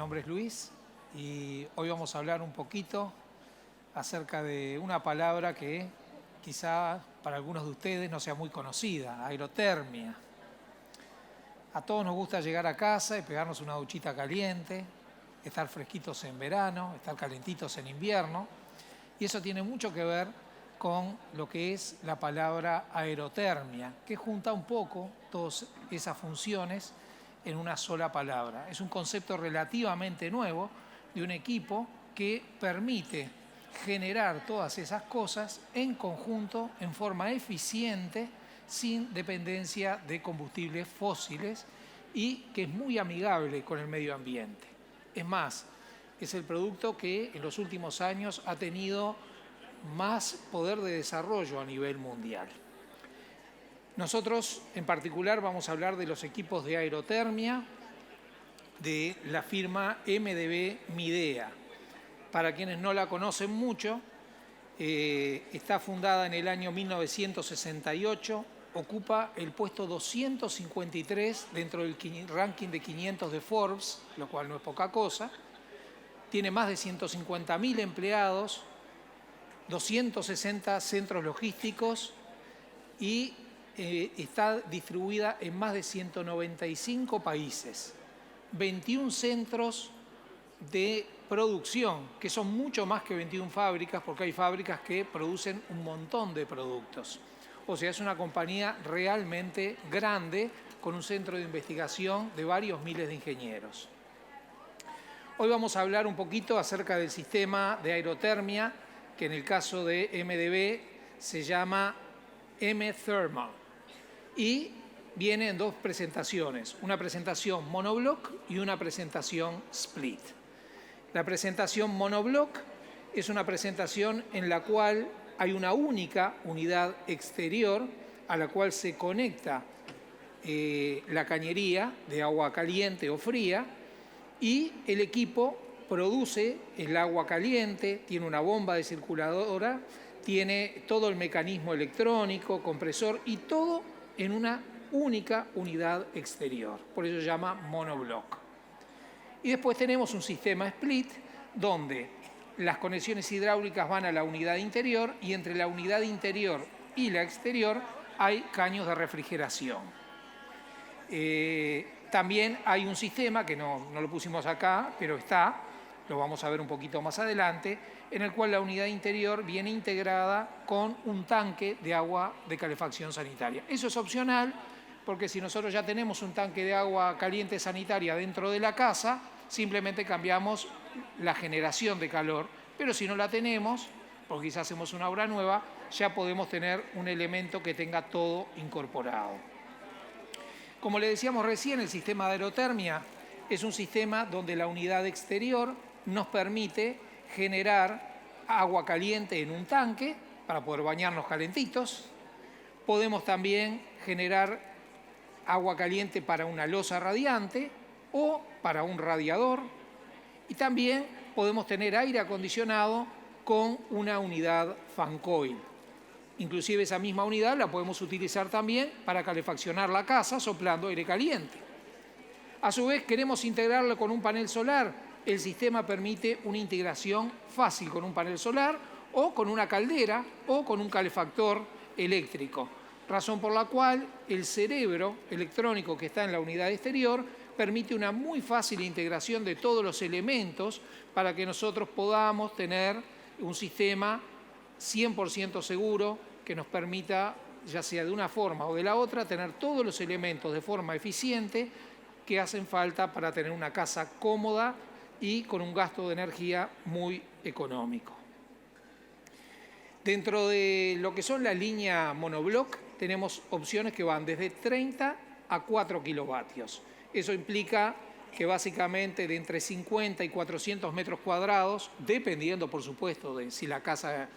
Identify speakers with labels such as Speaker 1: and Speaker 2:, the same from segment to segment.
Speaker 1: nombre es Luis y hoy vamos a hablar un poquito acerca de una palabra que quizá para algunos de ustedes no sea muy conocida, aerotermia. A todos nos gusta llegar a casa y pegarnos una duchita caliente, estar fresquitos en verano, estar calentitos en invierno, y eso tiene mucho que ver con lo que es la palabra aerotermia, que junta un poco todas esas funciones en una sola palabra. Es un concepto relativamente nuevo de un equipo que permite generar todas esas cosas en conjunto, en forma eficiente, sin dependencia de combustibles fósiles y que es muy amigable con el medio ambiente. Es más, es el producto que en los últimos años ha tenido más poder de desarrollo a nivel mundial. Nosotros en particular vamos a hablar de los equipos de aerotermia de la firma MDB Midea. Para quienes no la conocen mucho, está fundada en el año 1968, ocupa el puesto 253 dentro del ranking de 500 de Forbes, lo cual no es poca cosa. Tiene más de 150.000 empleados, 260 centros logísticos y está distribuida en más de 195 países, 21 centros de producción, que son mucho más que 21 fábricas, porque hay fábricas que producen un montón de productos. O sea, es una compañía realmente grande, con un centro de investigación de varios miles de ingenieros. Hoy vamos a hablar un poquito acerca del sistema de aerotermia, que en el caso de MDB se llama M-Thermal. Y viene en dos presentaciones, una presentación monoblock y una presentación split. La presentación monoblock es una presentación en la cual hay una única unidad exterior a la cual se conecta la cañería de agua caliente o fría y el equipo produce el agua caliente, tiene una bomba de circuladora, tiene todo el mecanismo electrónico, compresor y todo en una única unidad exterior. Por eso se llama monoblock. Y después tenemos un sistema split donde las conexiones hidráulicas van a la unidad interior y entre la unidad interior y la exterior hay caños de refrigeración. También hay un sistema, que no lo pusimos acá, pero está, lo vamos a ver un poquito más adelante, en el cual la unidad interior viene integrada con un tanque de agua de calefacción sanitaria. Eso es opcional, porque si nosotros ya tenemos un tanque de agua caliente sanitaria dentro de la casa, simplemente cambiamos la generación de calor, pero si no la tenemos, porque quizás hacemos una obra nueva, ya podemos tener un elemento que tenga todo incorporado. Como le decíamos recién, el sistema de aerotermia es un sistema donde la unidad exterior nos permite generar agua caliente en un tanque para poder bañarnos calentitos. Podemos también generar agua caliente para una losa radiante o para un radiador. Y también podemos tener aire acondicionado con una unidad fan coil. Inclusive esa misma unidad la podemos utilizar también para calefaccionar la casa soplando aire caliente. A su vez, queremos integrarlo con un panel solar. El sistema permite una integración fácil con un panel solar o con una caldera o con un calefactor eléctrico. Razón por la cual el cerebro electrónico que está en la unidad exterior permite una muy fácil integración de todos los elementos para que nosotros podamos tener un sistema 100% seguro que nos permita, ya sea de una forma o de la otra, tener todos los elementos de forma eficiente que hacen falta para tener una casa cómoda y con un gasto de energía muy económico. Dentro de lo que son la línea monoblock tenemos opciones que van desde 30 a 4 kilovatios. Eso implica que básicamente de entre 50 y 400 metros cuadrados, dependiendo por supuesto de si la casa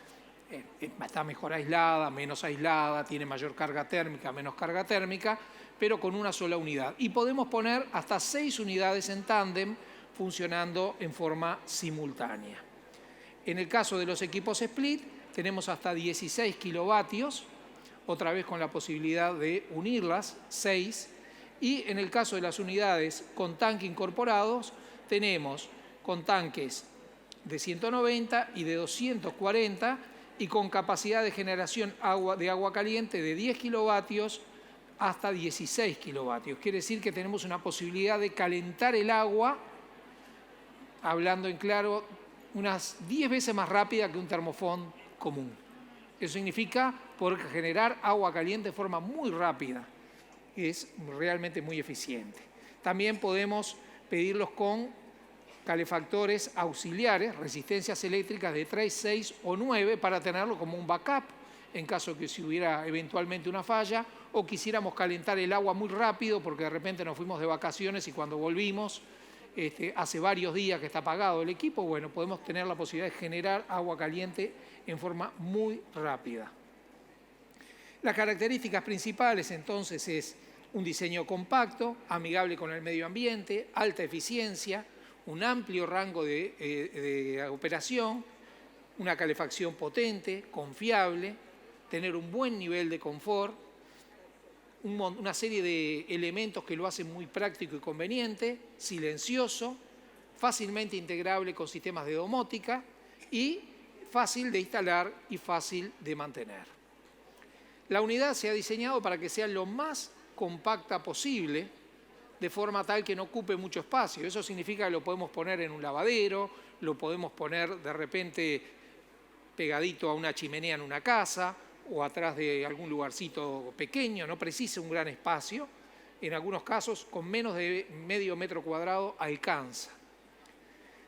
Speaker 1: está mejor aislada, menos aislada, tiene mayor carga térmica, menos carga térmica, pero con una sola unidad. Y podemos poner hasta 6 unidades en tándem funcionando en forma simultánea. En el caso de los equipos split, tenemos hasta 16 kilovatios, otra vez con la posibilidad de unirlas, 6, y en el caso de las unidades con tanque incorporados, tenemos con tanques de 190 y de 240 y con capacidad de generación de agua caliente de 10 kilovatios hasta 16 kilovatios. Quiere decir que tenemos una posibilidad de calentar el agua, hablando en claro, unas 10 veces más rápida que un termofón común. Eso significa poder generar agua caliente de forma muy rápida. Es realmente muy eficiente. También podemos pedirlos con calefactores auxiliares, resistencias eléctricas de 3, 6 o 9 para tenerlo como un backup en caso de que si hubiera eventualmente una falla o quisiéramos calentar el agua muy rápido porque de repente nos fuimos de vacaciones y cuando volvimos hace varios días que está apagado el equipo, bueno, podemos tener la posibilidad de generar agua caliente en forma muy rápida. Las características principales entonces es un diseño compacto, amigable con el medio ambiente, alta eficiencia, un amplio rango de operación, una calefacción potente, confiable, tener un buen nivel de confort, una serie de elementos que lo hacen muy práctico y conveniente, silencioso, fácilmente integrable con sistemas de domótica y fácil de instalar y fácil de mantener. La unidad se ha diseñado para que sea lo más compacta posible, de forma tal que no ocupe mucho espacio. Eso significa que lo podemos poner en un lavadero, lo podemos poner de repente pegadito a una chimenea en una casa o atrás de algún lugarcito pequeño, no precisa un gran espacio. En algunos casos, con menos de medio metro cuadrado alcanza.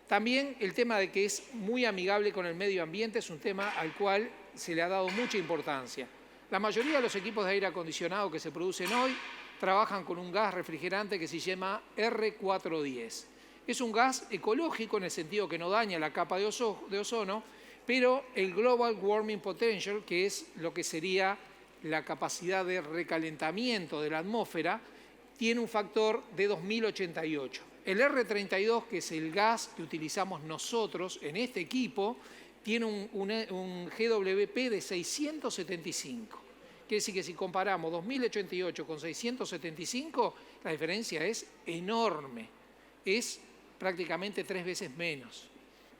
Speaker 1: También el tema de que es muy amigable con el medio ambiente es un tema al cual se le ha dado mucha importancia. La mayoría de los equipos de aire acondicionado que se producen hoy trabajan con un gas refrigerante que se llama R410. Es un gas ecológico en el sentido que no daña la capa de ozono, pero el Global Warming Potential, que es lo que sería la capacidad de recalentamiento de la atmósfera, tiene un factor de 2088. El R32, que es el gas que utilizamos nosotros en este equipo, tiene un GWP de 675. Quiere decir que si comparamos 2088 con 675, la diferencia es enorme. Es prácticamente 3 veces menos.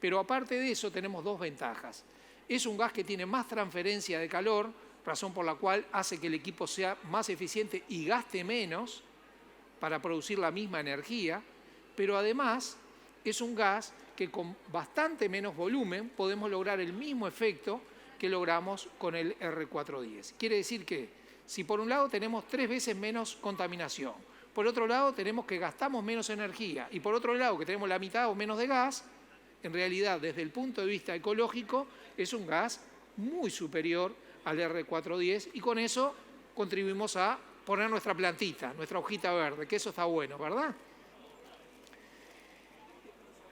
Speaker 1: Pero aparte de eso tenemos dos ventajas. Es un gas que tiene más transferencia de calor, razón por la cual hace que el equipo sea más eficiente y gaste menos para producir la misma energía, pero además es un gas que con bastante menos volumen podemos lograr el mismo efecto que logramos con el R410. Quiere decir que si por un lado tenemos 3 veces menos contaminación, por otro lado tenemos que gastamos menos energía y por otro lado que tenemos la mitad o menos de gas, en realidad desde el punto de vista ecológico es un gas muy superior al R410 y con eso contribuimos a poner nuestra plantita, nuestra hojita verde, que eso está bueno, ¿verdad?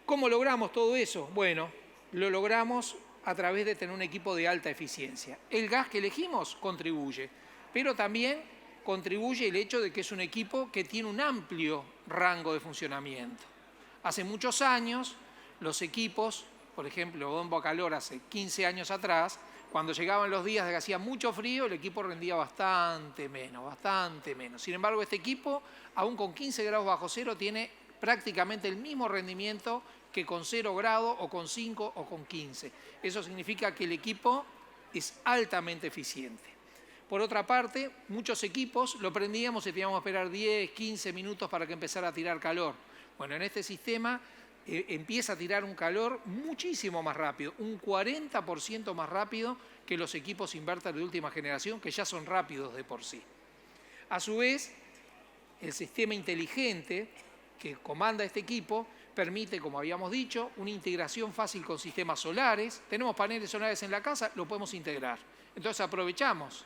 Speaker 1: ¿Cómo logramos todo eso? Bueno, lo logramos a través de tener un equipo de alta eficiencia. El gas que elegimos contribuye, pero también contribuye el hecho de que es un equipo que tiene un amplio rango de funcionamiento. Hace muchos años, los equipos, por ejemplo, bomba a calor hace 15 años atrás, cuando llegaban los días de que hacía mucho frío, el equipo rendía bastante menos. Sin embargo, este equipo, aún con 15 grados bajo cero, tiene prácticamente el mismo rendimiento que con 0 grados o con 5 o con 15. Eso significa que el equipo es altamente eficiente. Por otra parte, muchos equipos lo prendíamos y teníamos que esperar 10, 15 minutos para que empezara a tirar calor. Bueno, en este sistema empieza a tirar un calor muchísimo más rápido, un 40% más rápido que los equipos inverter de última generación, que ya son rápidos de por sí. A su vez, el sistema inteligente que comanda este equipo permite, como habíamos dicho, una integración fácil con sistemas solares. Tenemos paneles solares en la casa, lo podemos integrar. Entonces aprovechamos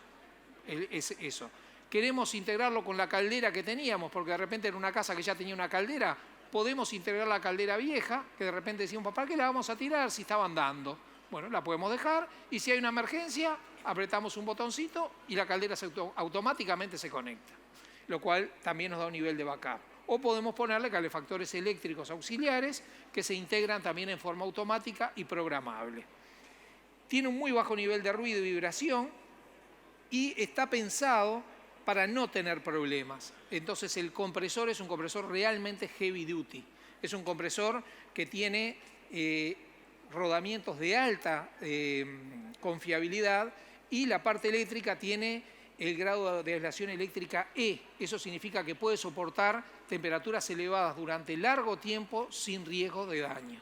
Speaker 1: eso. Queremos integrarlo con la caldera que teníamos, porque de repente en una casa que ya tenía una caldera, podemos integrar la caldera vieja, que de repente decimos, ¿para qué la vamos a tirar si estaba andando? Bueno, la podemos dejar y si hay una emergencia, apretamos un botoncito y la caldera automáticamente se conecta, lo cual también nos da un nivel de backup. O podemos ponerle calefactores eléctricos auxiliares que se integran también en forma automática y programable. Tiene un muy bajo nivel de ruido y vibración y está pensado para no tener problemas. Entonces el compresor es un compresor realmente heavy duty. Es un compresor que tiene rodamientos de alta confiabilidad y la parte eléctrica tiene el grado de aislación eléctrica E. Eso significa que puede soportar temperaturas elevadas durante largo tiempo sin riesgo de daño.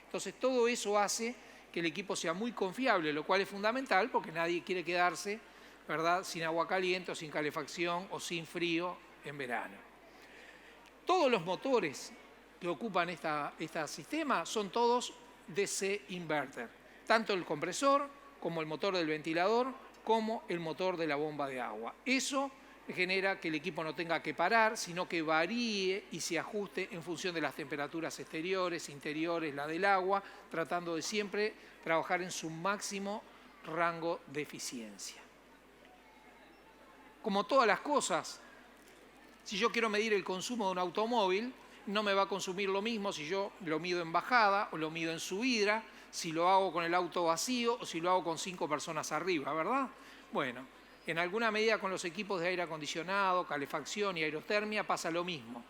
Speaker 1: Entonces todo eso hace que el equipo sea muy confiable, lo cual es fundamental porque nadie quiere quedarse, ¿verdad?, sin agua caliente o sin calefacción o sin frío en verano. Todos los motores que ocupan este sistema son todos DC inverter, tanto el compresor como el motor del ventilador como el motor de la bomba de agua. Eso genera que el equipo no tenga que parar, sino que varíe y se ajuste en función de las temperaturas exteriores, interiores, la del agua, tratando de siempre trabajar en su máximo rango de eficiencia. Como todas las cosas, si yo quiero medir el consumo de un automóvil, no me va a consumir lo mismo si yo lo mido en bajada o lo mido en subida, si lo hago con el auto vacío o si lo hago con 5 personas arriba, ¿verdad? Bueno, en alguna medida con los equipos de aire acondicionado, calefacción y aerotermia pasa lo mismo.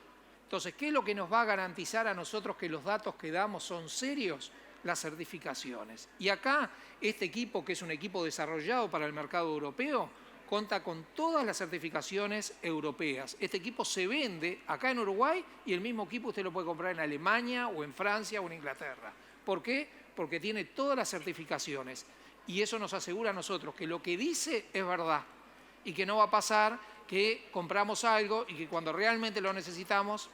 Speaker 1: Entonces, ¿qué es lo que nos va a garantizar a nosotros que los datos que damos son serios? Las certificaciones. Y acá, este equipo, que es un equipo desarrollado para el mercado europeo, cuenta con todas las certificaciones europeas. Este equipo se vende acá en Uruguay y el mismo equipo usted lo puede comprar en Alemania o en Francia o en Inglaterra. ¿Por qué? Porque tiene todas las certificaciones y eso nos asegura a nosotros que lo que dice es verdad y que no va a pasar que compramos algo y que cuando realmente lo necesitamos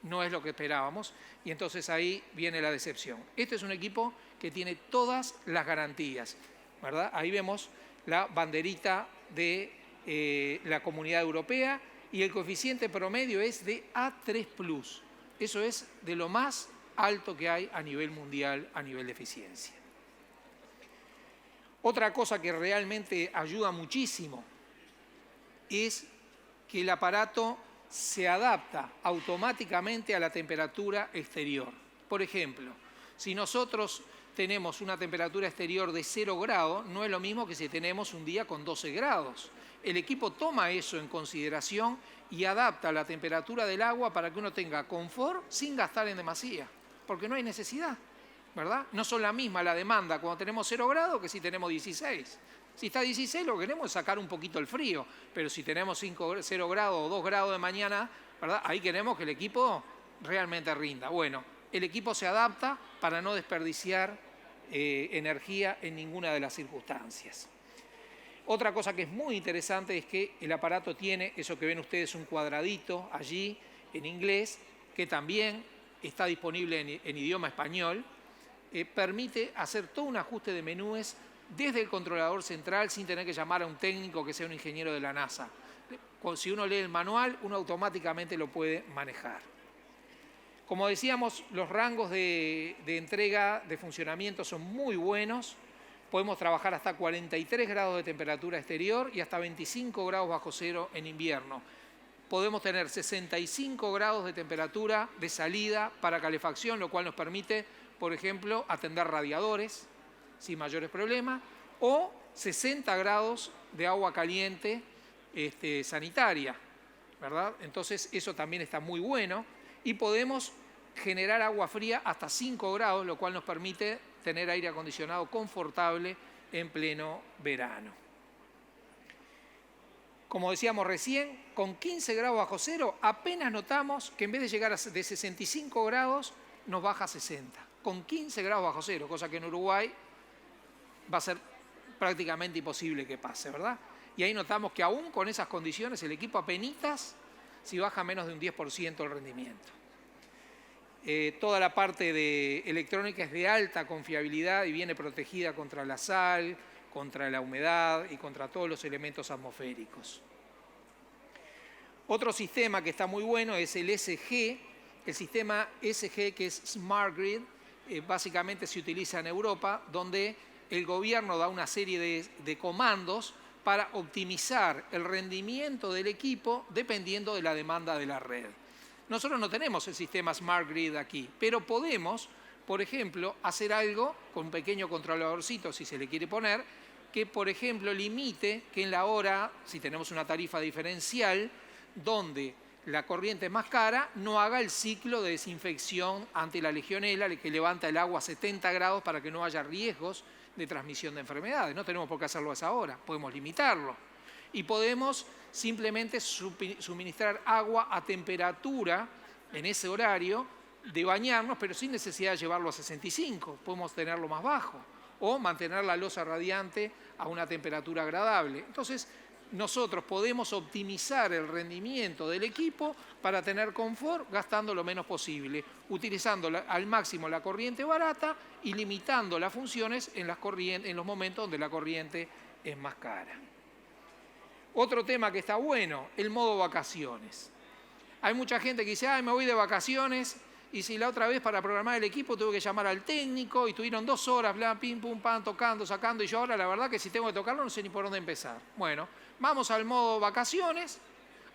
Speaker 1: no es lo que esperábamos y entonces ahí viene la decepción. Este es un equipo que tiene todas las garantías, ¿verdad? Ahí vemos la banderita de la Comunidad Europea y el coeficiente promedio es de A3+. Eso es de lo más alto que hay a nivel mundial, a nivel de eficiencia. Otra cosa que realmente ayuda muchísimo es que el aparato se adapta automáticamente a la temperatura exterior. Por ejemplo, si nosotros tenemos una temperatura exterior de 0 grados, no es lo mismo que si tenemos un día con 12 grados. El equipo toma eso en consideración y adapta la temperatura del agua para que uno tenga confort sin gastar en demasía, porque no hay necesidad, ¿verdad? No son la misma la demanda cuando tenemos 0 grados que si tenemos 16. Si está 16 lo que queremos es sacar un poquito el frío, pero si tenemos 0 grados o 2 grados de mañana, ¿verdad?, ahí queremos que el equipo realmente rinda. Bueno, el equipo se adapta para no desperdiciar energía en ninguna de las circunstancias. Otra cosa que es muy interesante es que el aparato tiene, eso que ven ustedes, un cuadradito allí en inglés, que también está disponible en idioma español, permite hacer todo un ajuste de menúes desde el controlador central sin tener que llamar a un técnico que sea un ingeniero de la NASA. Si uno lee el manual, uno automáticamente lo puede manejar. Como decíamos, los rangos de entrega de funcionamiento son muy buenos. Podemos trabajar hasta 43 grados de temperatura exterior y hasta 25 grados bajo cero en invierno. Podemos tener 65 grados de temperatura de salida para calefacción, lo cual nos permite, por ejemplo, atender radiadores sin mayores problemas, o 60 grados de agua caliente sanitaria, ¿verdad? Entonces eso también está muy bueno y podemos generar agua fría hasta 5 grados, lo cual nos permite tener aire acondicionado confortable en pleno verano. Como decíamos recién, con 15 grados bajo cero apenas notamos que en vez de llegar de 65 grados nos baja a 60, con 15 grados bajo cero, cosa que en Uruguay va a ser prácticamente imposible que pase, ¿verdad? Y ahí notamos que aún con esas condiciones el equipo apenitas si baja menos de un 10% el rendimiento. Toda la parte de electrónica es de alta confiabilidad y viene protegida contra la sal, contra la humedad y contra todos los elementos atmosféricos. Otro sistema que está muy bueno es el SG, el sistema SG que es Smart Grid, básicamente se utiliza en Europa, donde el gobierno da una serie de comandos para optimizar el rendimiento del equipo dependiendo de la demanda de la red. Nosotros no tenemos el sistema Smart Grid aquí, pero podemos, por ejemplo, hacer algo con un pequeño controladorcito, si se le quiere poner, que, por ejemplo, limite que en la hora, si tenemos una tarifa diferencial, donde la corriente es más cara, no haga el ciclo de desinfección ante la legionela, que levanta el agua a 70 grados para que no haya riesgos de transmisión de enfermedades. No tenemos por qué hacerlo a esa hora, podemos limitarlo. Y podemos simplemente suministrar agua a temperatura en ese horario de bañarnos, pero sin necesidad de llevarlo a 65, podemos tenerlo más bajo, o mantener la losa radiante a una temperatura agradable. Entonces, nosotros podemos optimizar el rendimiento del equipo para tener confort gastando lo menos posible, utilizando al máximo la corriente barata y limitando las funciones en los momentos donde la corriente es más cara. Otro tema que está bueno, el modo vacaciones. Hay mucha gente que dice, me voy de vacaciones, y si la otra vez para programar el equipo tuve que llamar al técnico y tuvieron 2 horas, bla, pim, pum, pam, tocando, sacando, y yo ahora la verdad que si tengo que tocarlo no sé ni por dónde empezar. Bueno, vamos al modo vacaciones,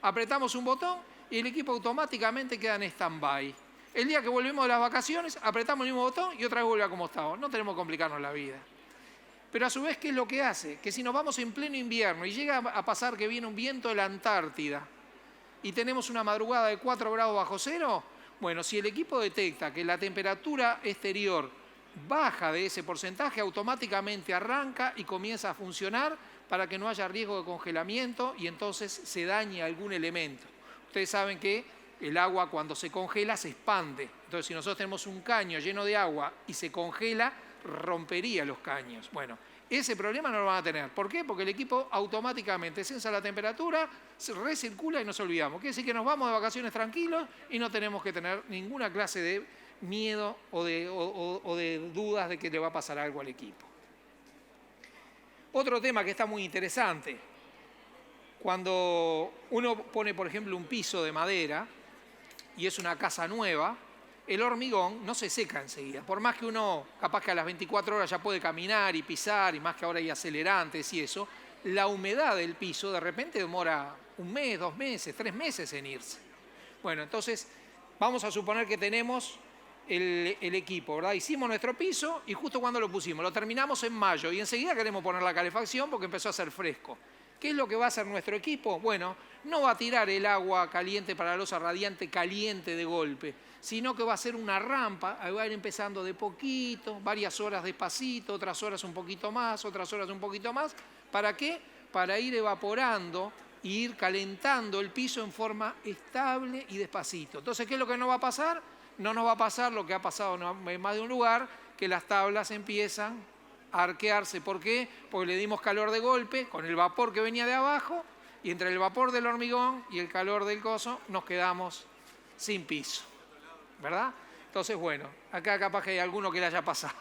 Speaker 1: apretamos un botón y el equipo automáticamente queda en stand-by. El día que volvemos de las vacaciones, apretamos el mismo botón y otra vez vuelve a como estaba. No tenemos que complicarnos la vida. Pero a su vez, ¿qué es lo que hace? Que si nos vamos en pleno invierno y llega a pasar que viene un viento de la Antártida y tenemos una madrugada de 4 grados bajo cero, bueno, si el equipo detecta que la temperatura exterior baja de ese porcentaje, automáticamente arranca y comienza a funcionar para que no haya riesgo de congelamiento y entonces se dañe algún elemento. Ustedes saben que el agua cuando se congela se expande. Entonces, si nosotros tenemos un caño lleno de agua y se congela, rompería los caños. Bueno, ese problema no lo van a tener. ¿Por qué? Porque el equipo automáticamente censa la temperatura, se recircula y nos olvidamos. Quiere decir que nos vamos de vacaciones tranquilos y no tenemos que tener ninguna clase de miedo o de dudas de que le va a pasar algo al equipo. Otro tema que está muy interesante. Cuando uno pone, por ejemplo, un piso de madera y es una casa nueva, el hormigón no se seca enseguida. Por más que uno, capaz que a las 24 horas ya puede caminar y pisar, y más que ahora hay acelerantes y eso, la humedad del piso de repente demora 1 mes, 2 meses, 3 meses en irse. Bueno, entonces vamos a suponer que tenemos el equipo, ¿verdad? Hicimos nuestro piso y justo cuando lo pusimos, lo terminamos en mayo y enseguida queremos poner la calefacción porque empezó a hacer fresco. ¿Qué es lo que va a hacer nuestro equipo? Bueno, no va a tirar el agua caliente para la losa radiante caliente de golpe, sino que va a ser una rampa, va a ir empezando de poquito, varias horas despacito, otras horas un poquito más, otras horas un poquito más. ¿Para qué? Para ir evaporando e ir calentando el piso en forma estable y despacito. Entonces, ¿qué es lo que no va a pasar? No nos va a pasar lo que ha pasado en más de un lugar, que las tablas empiezan a arquearse. ¿Por qué? Porque le dimos calor de golpe con el vapor que venía de abajo y entre el vapor del hormigón y el calor del coso nos quedamos sin piso, ¿verdad? Entonces, bueno, acá capaz que hay alguno que le haya pasado.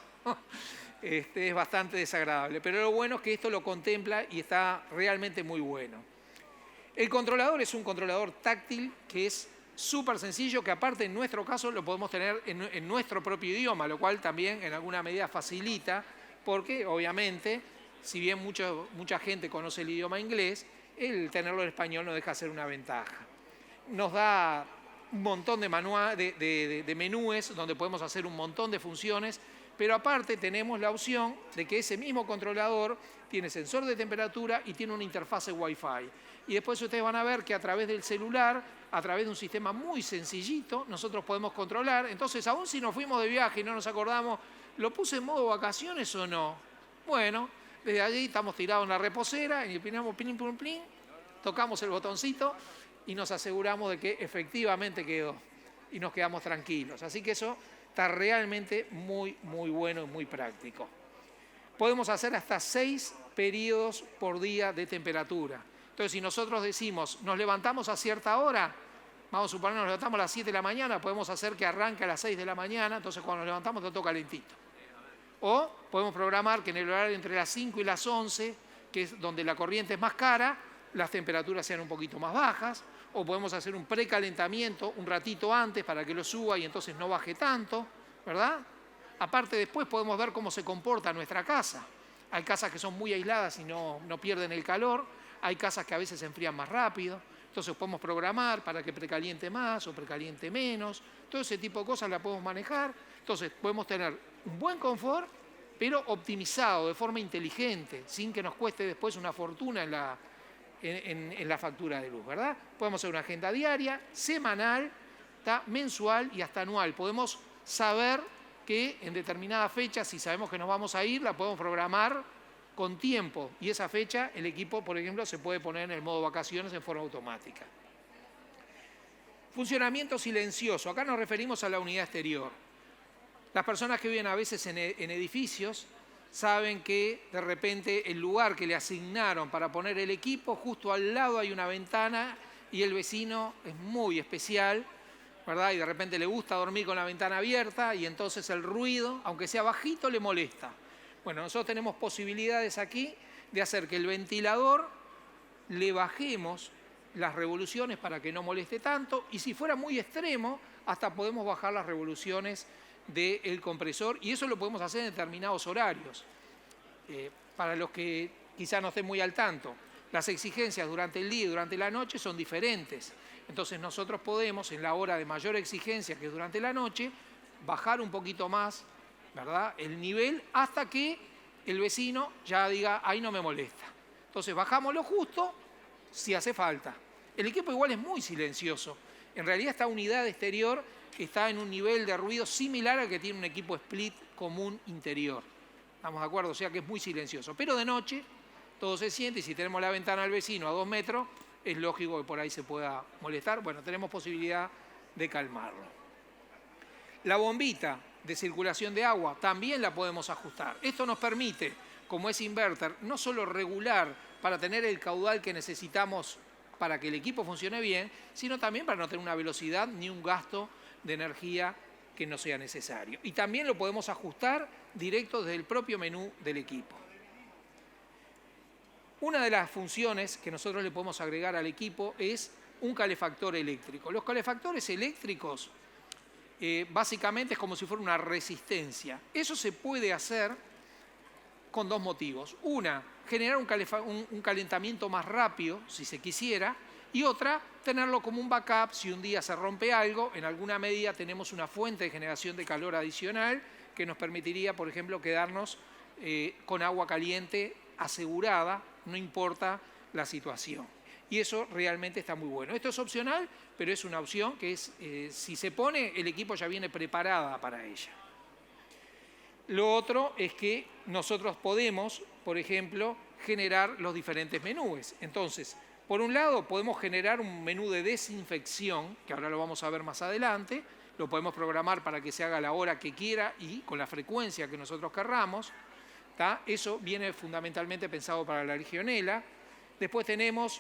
Speaker 1: Es bastante desagradable, pero lo bueno es que esto lo contempla y está realmente muy bueno. El controlador es un controlador táctil que es súper sencillo, que aparte en nuestro caso lo podemos tener en nuestro propio idioma, lo cual también en alguna medida facilita, porque obviamente, si bien mucha gente conoce el idioma inglés, el tenerlo en español no deja de ser una ventaja. Nos da un montón de menúes donde podemos hacer un montón de funciones, pero aparte tenemos la opción de que ese mismo controlador tiene sensor de temperatura y tiene una interfase Wi-Fi. Y después ustedes van a ver que a través del celular, a través de un sistema muy sencillito, nosotros podemos controlar. Entonces, aún si nos fuimos de viaje y no nos acordamos, ¿lo puse en modo vacaciones o no? Bueno, desde allí estamos tirados en la reposera y opinamos plin, plin, plin, tocamos el botoncito y nos aseguramos de que efectivamente quedó y nos quedamos tranquilos. Así que eso está realmente muy, muy bueno y muy práctico. Podemos hacer hasta 6 periodos por día de temperatura. Entonces, si nosotros decimos, nos levantamos a cierta hora, vamos a suponer nos levantamos a las 7 de la mañana, podemos hacer que arranque a las 6 de la mañana, entonces cuando nos levantamos está todo calentito. O podemos programar que en el horario entre las 5 y las 11, que es donde la corriente es más cara, las temperaturas sean un poquito más bajas, o podemos hacer un precalentamiento un ratito antes para que lo suba y entonces no baje tanto, ¿verdad? Aparte, después podemos ver cómo se comporta nuestra casa. Hay casas que son muy aisladas y no pierden el calor, hay casas que a veces se enfrían más rápido, entonces podemos programar para que precaliente más o precaliente menos, todo ese tipo de cosas la podemos manejar, entonces podemos tener un buen confort pero optimizado, de forma inteligente, sin que nos cueste después una fortuna en la factura de luz, ¿verdad? Podemos hacer una agenda diaria, semanal, mensual y hasta anual. Podemos saber que en determinadas fechas, si sabemos que nos vamos a ir, la podemos programar con tiempo. Y esa fecha, el equipo, por ejemplo, se puede poner en el modo vacaciones en forma automática. Funcionamiento silencioso. Acá nos referimos a la unidad exterior. Las personas que viven a veces en edificios saben que de repente el lugar que le asignaron para poner el equipo, justo al lado hay una ventana y el vecino es muy especial, ¿verdad? Y de repente le gusta dormir con la ventana abierta y entonces el ruido, aunque sea bajito, le molesta. Bueno, nosotros tenemos posibilidades aquí de hacer que el ventilador le bajemos las revoluciones para que no moleste tanto, y si fuera muy extremo, hasta podemos bajar las revoluciones del compresor, y eso lo podemos hacer en determinados horarios. Para los que quizá no estén muy al tanto, las exigencias durante el día y durante la noche son diferentes. Entonces nosotros podemos, en la hora de mayor exigencia, que es durante la noche, bajar un poquito más, ¿verdad?, el nivel hasta que el vecino ya diga, ahí no me molesta. Entonces bajamos lo justo si hace falta. El equipo igual es muy silencioso. En realidad esta unidad exterior está en un nivel de ruido similar al que tiene un equipo split común interior. ¿Estamos de acuerdo? O sea que es muy silencioso. Pero de noche todo se siente, y si tenemos la ventana al vecino a 2 metros, es lógico que por ahí se pueda molestar. Bueno, tenemos posibilidad de calmarlo. La bombita de circulación de agua también la podemos ajustar. Esto nos permite, como es inverter, no solo regular para tener el caudal que necesitamos para que el equipo funcione bien, sino también para no tener una velocidad ni un gasto de energía que no sea necesario. Y también lo podemos ajustar directo desde el propio menú del equipo. Una de las funciones que nosotros le podemos agregar al equipo es un calefactor eléctrico. Los calefactores eléctricos básicamente es como si fuera una resistencia. Eso se puede hacer con 2 motivos. Una, generar un calentamiento más rápido, si se quisiera, y otra, tenerlo como un backup si un día se rompe algo. En alguna medida tenemos una fuente de generación de calor adicional que nos permitiría, por ejemplo, quedarnos con agua caliente asegurada, no importa la situación. Y eso realmente está muy bueno. Esto es opcional, pero es una opción que es, si se pone, el equipo ya viene preparada para ella. Lo otro es que nosotros podemos, por ejemplo, generar los diferentes menús. Entonces, por un lado, podemos generar un menú de desinfección, que ahora lo vamos a ver más adelante. Lo podemos programar para que se haga a la hora que quiera y con la frecuencia que nosotros querramos. Eso viene fundamentalmente pensado para la Legionela. Después tenemos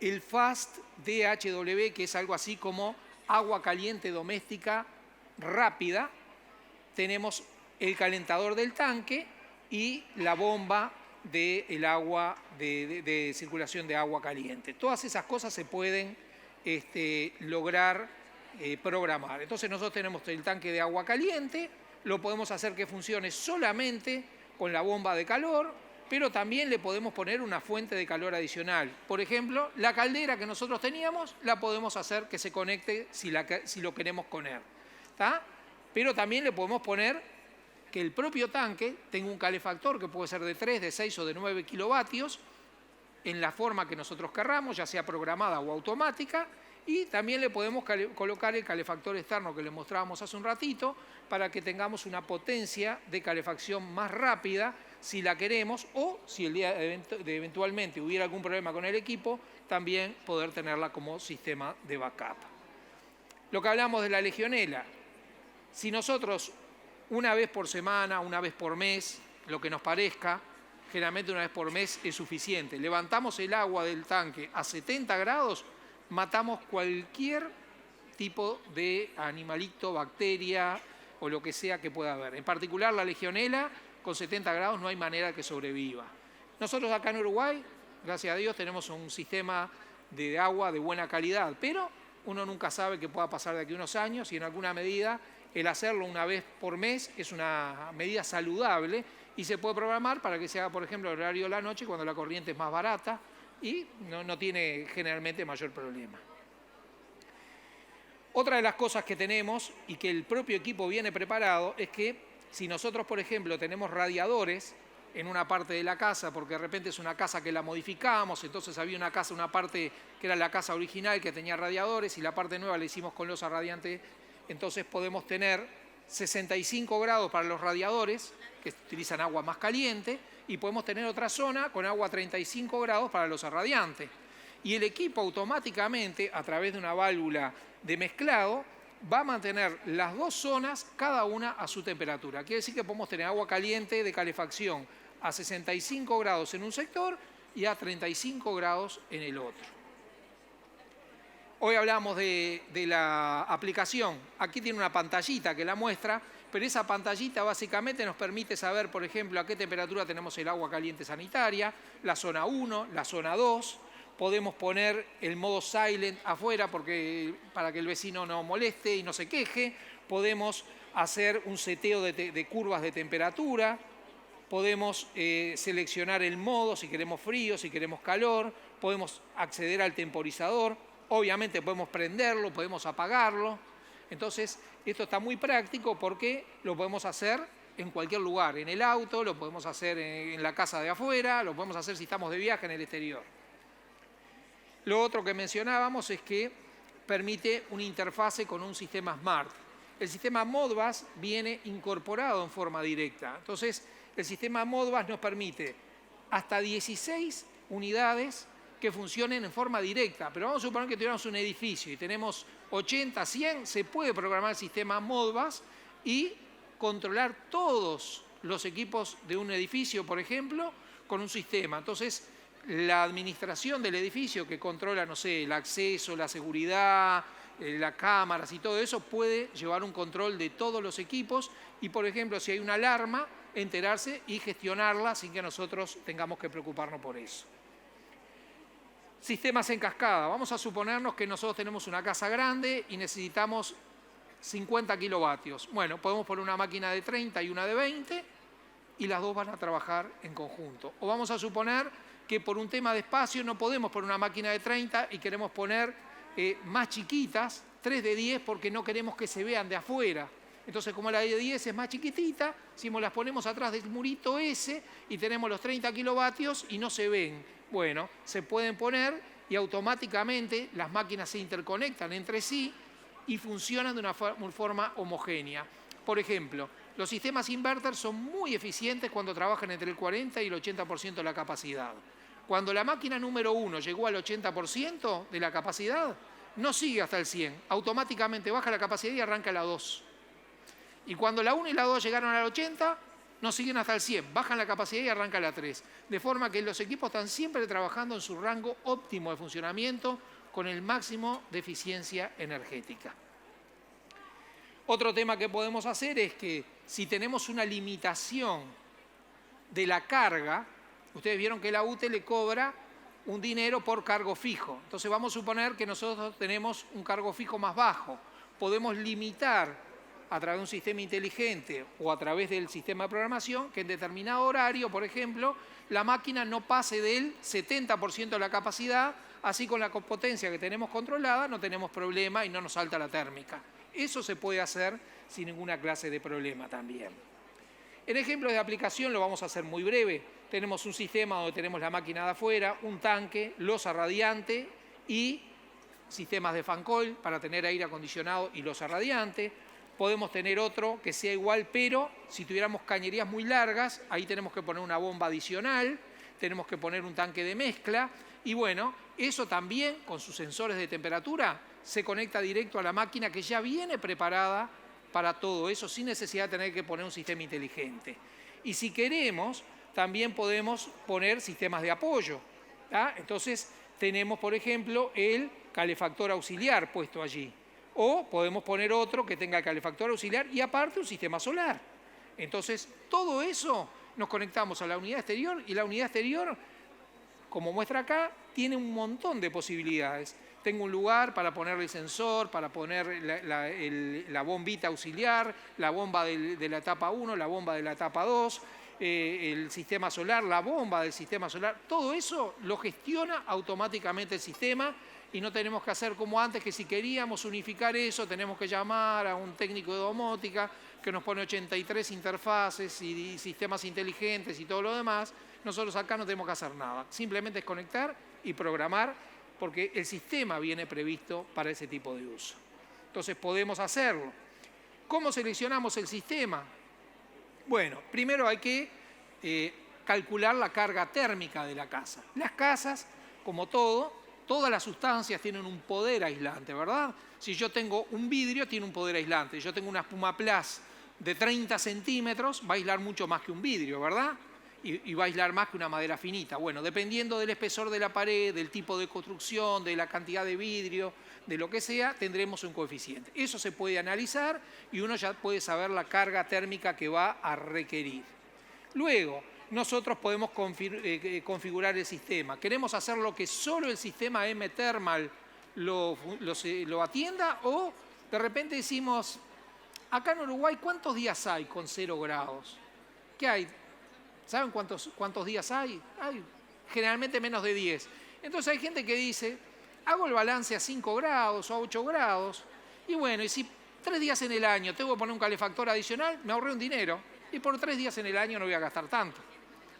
Speaker 1: el Fast DHW, que es algo así como agua caliente doméstica rápida. Tenemos el calentador del tanque y la bomba del agua de circulación de agua caliente. Todas esas cosas se pueden lograr programar. Entonces nosotros tenemos el tanque de agua caliente, lo podemos hacer que funcione solamente con la bomba de calor, pero también le podemos poner una fuente de calor adicional. Por ejemplo, la caldera que nosotros teníamos la podemos hacer que se conecte si lo queremos poner. Pero también le podemos poner que el propio tanque tenga un calefactor que puede ser de 3, de 6 o de 9 kilovatios en la forma que nosotros querramos, ya sea programada o automática, y también le podemos colocar el calefactor externo que le mostrábamos hace un ratito para que tengamos una potencia de calefacción más rápida si la queremos, o si el día de eventualmente hubiera algún problema con el equipo, también poder tenerla como sistema de backup. Lo que hablamos de la Legionela, si nosotros una vez por semana, una vez por mes, lo que nos parezca, generalmente una vez por mes es suficiente, levantamos el agua del tanque a 70 grados, matamos cualquier tipo de animalito, bacteria o lo que sea que pueda haber. En particular la Legionela, con 70 grados no hay manera que sobreviva. Nosotros acá en Uruguay, gracias a Dios, tenemos un sistema de agua de buena calidad, pero uno nunca sabe qué pueda pasar de aquí a unos años, y en alguna medida el hacerlo una vez por mes es una medida saludable y se puede programar para que se haga, por ejemplo, el horario de la noche cuando la corriente es más barata y no tiene generalmente mayor problema. Otra de las cosas que tenemos y que el propio equipo viene preparado es que Si nosotros, por ejemplo, tenemos radiadores en una parte de la casa, porque de repente es una casa que la modificamos, entonces había una parte que era la casa original que tenía radiadores y la parte nueva la hicimos con losa radiante, entonces podemos tener 65 grados para los radiadores, que utilizan agua más caliente, y podemos tener otra zona con agua a 35 grados para losa radiante. Y el equipo automáticamente, a través de una válvula de mezclado, va a mantener las dos zonas, cada una a su temperatura. Quiere decir que podemos tener agua caliente de calefacción a 65 grados en un sector y a 35 grados en el otro. Hoy hablamos de la aplicación. Aquí tiene una pantallita que la muestra, pero esa pantallita básicamente nos permite saber, por ejemplo, a qué temperatura tenemos el agua caliente sanitaria, la zona 1, la zona 2. Podemos poner el modo silent afuera para que el vecino no moleste y no se queje. Podemos hacer un seteo de curvas de temperatura. Podemos seleccionar el modo, si queremos frío, si queremos calor. Podemos acceder al temporizador. Obviamente podemos prenderlo, podemos apagarlo. Entonces, esto está muy práctico porque lo podemos hacer en cualquier lugar. En el auto, lo podemos hacer en la casa de afuera, lo podemos hacer si estamos de viaje en el exterior. Lo otro que mencionábamos es que permite una interfase con un sistema Smart. El sistema Modbus viene incorporado en forma directa. Entonces, el sistema Modbus nos permite hasta 16 unidades que funcionen en forma directa. Pero vamos a suponer que tuviéramos un edificio y tenemos 80, 100, se puede programar el sistema Modbus y controlar todos los equipos de un edificio, por ejemplo, con un sistema. Entonces, la administración del edificio que controla, no sé, el acceso, la seguridad, las cámaras y todo eso, puede llevar un control de todos los equipos y, por ejemplo, si hay una alarma, enterarse y gestionarla sin que nosotros tengamos que preocuparnos por eso. Sistemas en cascada. Vamos a suponernos que nosotros tenemos una casa grande y necesitamos 50 kilovatios. Bueno, podemos poner una máquina de 30 y una de 20 y las dos van a trabajar en conjunto. O vamos a suponer que por un tema de espacio no podemos poner una máquina de 30 y queremos poner más chiquitas, 3 de 10, porque no queremos que se vean de afuera. Entonces, como la de 10 es más chiquitita, si las ponemos atrás del murito ese y tenemos los 30 kilovatios y no se ven. Bueno, se pueden poner y automáticamente las máquinas se interconectan entre sí y funcionan de una forma homogénea. Por ejemplo, los sistemas inverter son muy eficientes cuando trabajan entre el 40 y el 80% de la capacidad. Cuando la máquina número 1 llegó al 80% de la capacidad, no sigue hasta el 100. Automáticamente baja la capacidad y arranca la 2. Y cuando la 1 y la 2 llegaron al 80, no siguen hasta el 100. Bajan la capacidad y arranca la 3. De forma que los equipos están siempre trabajando en su rango óptimo de funcionamiento con el máximo de eficiencia energética. Otro tema que podemos hacer es que si tenemos una limitación de la carga, ustedes vieron que la UTE le cobra un dinero por cargo fijo. Entonces vamos a suponer que nosotros tenemos un cargo fijo más bajo. Podemos limitar a través de un sistema inteligente o a través del sistema de programación que en determinado horario, por ejemplo, la máquina no pase del 70% de la capacidad, así con la potencia que tenemos controlada no tenemos problema y no nos salta la térmica. Eso se puede hacer sin ninguna clase de problema también. En ejemplos de aplicación lo vamos a hacer muy breve. Tenemos un sistema donde tenemos la máquina de afuera, un tanque, losa radiante y sistemas de fan coil para tener aire acondicionado y losa radiante. Podemos tener otro que sea igual, pero si tuviéramos cañerías muy largas, ahí tenemos que poner una bomba adicional, tenemos que poner un tanque de mezcla y bueno, eso también con sus sensores de temperatura se conecta directo a la máquina que ya viene preparada para todo eso sin necesidad de tener que poner un sistema inteligente. Y si queremos, también podemos poner sistemas de apoyo. ¿Ah? Entonces tenemos, por ejemplo, el calefactor auxiliar puesto allí. O podemos poner otro que tenga el calefactor auxiliar y aparte un sistema solar. Entonces, todo eso nos conectamos a la unidad exterior y la unidad exterior, como muestra acá, tiene un montón de posibilidades. Tengo un lugar para poner el sensor, para poner la bombita auxiliar, la bomba de la etapa 1, la bomba de la etapa 2, el sistema solar, la bomba del sistema solar. Todo eso lo gestiona automáticamente el sistema y no tenemos que hacer como antes, que si queríamos unificar eso tenemos que llamar a un técnico de domótica que nos pone 83 interfaces y sistemas inteligentes y todo lo demás. Nosotros acá no tenemos que hacer nada, simplemente es conectar y programar, porque el sistema viene previsto para ese tipo de uso. Entonces podemos hacerlo. ¿Cómo seleccionamos el sistema? Bueno, primero hay que calcular la carga térmica de la casa. Las casas, como todo, todas las sustancias tienen un poder aislante, ¿verdad? Si yo tengo un vidrio, tiene un poder aislante. Si yo tengo una espumaplas de 30 centímetros, va a aislar mucho más que un vidrio, ¿verdad? Y va a aislar más que una madera finita. Bueno, dependiendo del espesor de la pared, del tipo de construcción, de la cantidad de vidrio, de lo que sea, tendremos un coeficiente. Eso se puede analizar y uno ya puede saber la carga térmica que va a requerir. Luego, nosotros podemos configurar el sistema. ¿Queremos hacer lo que solo el sistema M-Thermal lo atienda? O de repente decimos, acá en Uruguay, ¿cuántos días hay con 0 grados? ¿Qué hay? ¿Saben cuántos días hay? Hay generalmente menos de 10. Entonces hay gente que dice, hago el balance a 5 grados o a 8 grados, y bueno, y si 3 días en el año tengo que poner un calefactor adicional, me ahorré un dinero, y por 3 días en el año no voy a gastar tanto.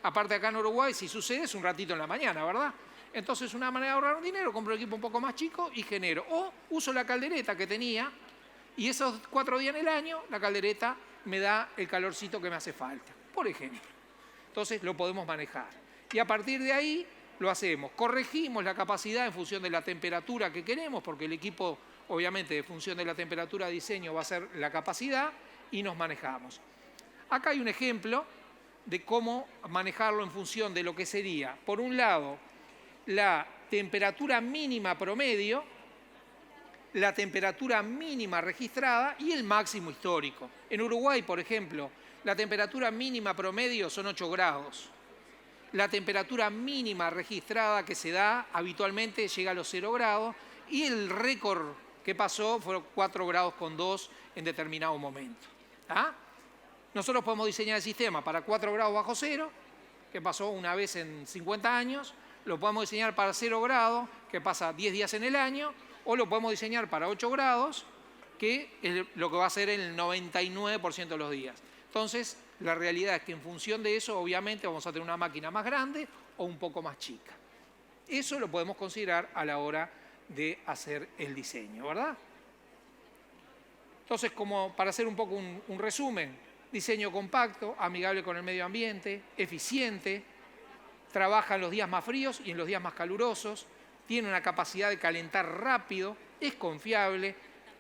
Speaker 1: Aparte acá en Uruguay, si sucede, es un ratito en la mañana, ¿verdad? Entonces una manera de ahorrar un dinero, compro un equipo un poco más chico y genero. O uso la caldereta que tenía, y esos 4 días en el año, la caldereta me da el calorcito que me hace falta, por ejemplo. Entonces lo podemos manejar. Y a partir de ahí lo hacemos. Corregimos la capacidad en función de la temperatura que queremos, porque el equipo, obviamente, en función de la temperatura de diseño va a ser la capacidad, y nos manejamos. Acá hay un ejemplo de cómo manejarlo en función de lo que sería, por un lado, la temperatura mínima promedio, la temperatura mínima registrada y el máximo histórico. En Uruguay, por ejemplo, la temperatura mínima promedio son 8 grados. La temperatura mínima registrada que se da habitualmente llega a los 0 grados y el récord que pasó fueron 4 grados con 2 en determinado momento. ¿Ah? Nosotros podemos diseñar el sistema para 4 grados bajo cero, que pasó una vez en 50 años, lo podemos diseñar para 0 grados, que pasa 10 días en el año, o lo podemos diseñar para 8 grados, que es lo que va a ser el 99% de los días. Entonces, la realidad es que en función de eso, obviamente, vamos a tener una máquina más grande o un poco más chica. Eso lo podemos considerar a la hora de hacer el diseño, ¿verdad? Entonces, como para hacer un poco un resumen, diseño compacto, amigable con el medio ambiente, eficiente, trabaja en los días más fríos y en los días más calurosos, tiene una capacidad de calentar rápido, es confiable,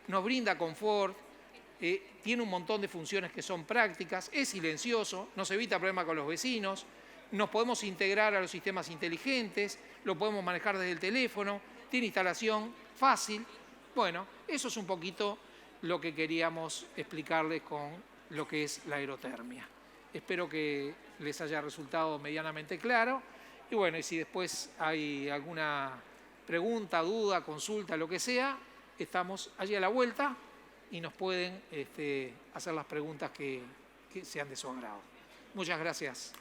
Speaker 1: nos brinda confort, tiene un montón de funciones que son prácticas, es silencioso, nos evita problemas con los vecinos, nos podemos integrar a los sistemas inteligentes, lo podemos manejar desde el teléfono, tiene instalación fácil. Bueno, eso es un poquito lo que queríamos explicarles con lo que es la aerotermia. Espero que les haya resultado medianamente claro. Y bueno, y si después hay alguna pregunta, duda, consulta, lo que sea, estamos allí a la vuelta y nos pueden hacer las preguntas que sean de su agrado. Muchas gracias.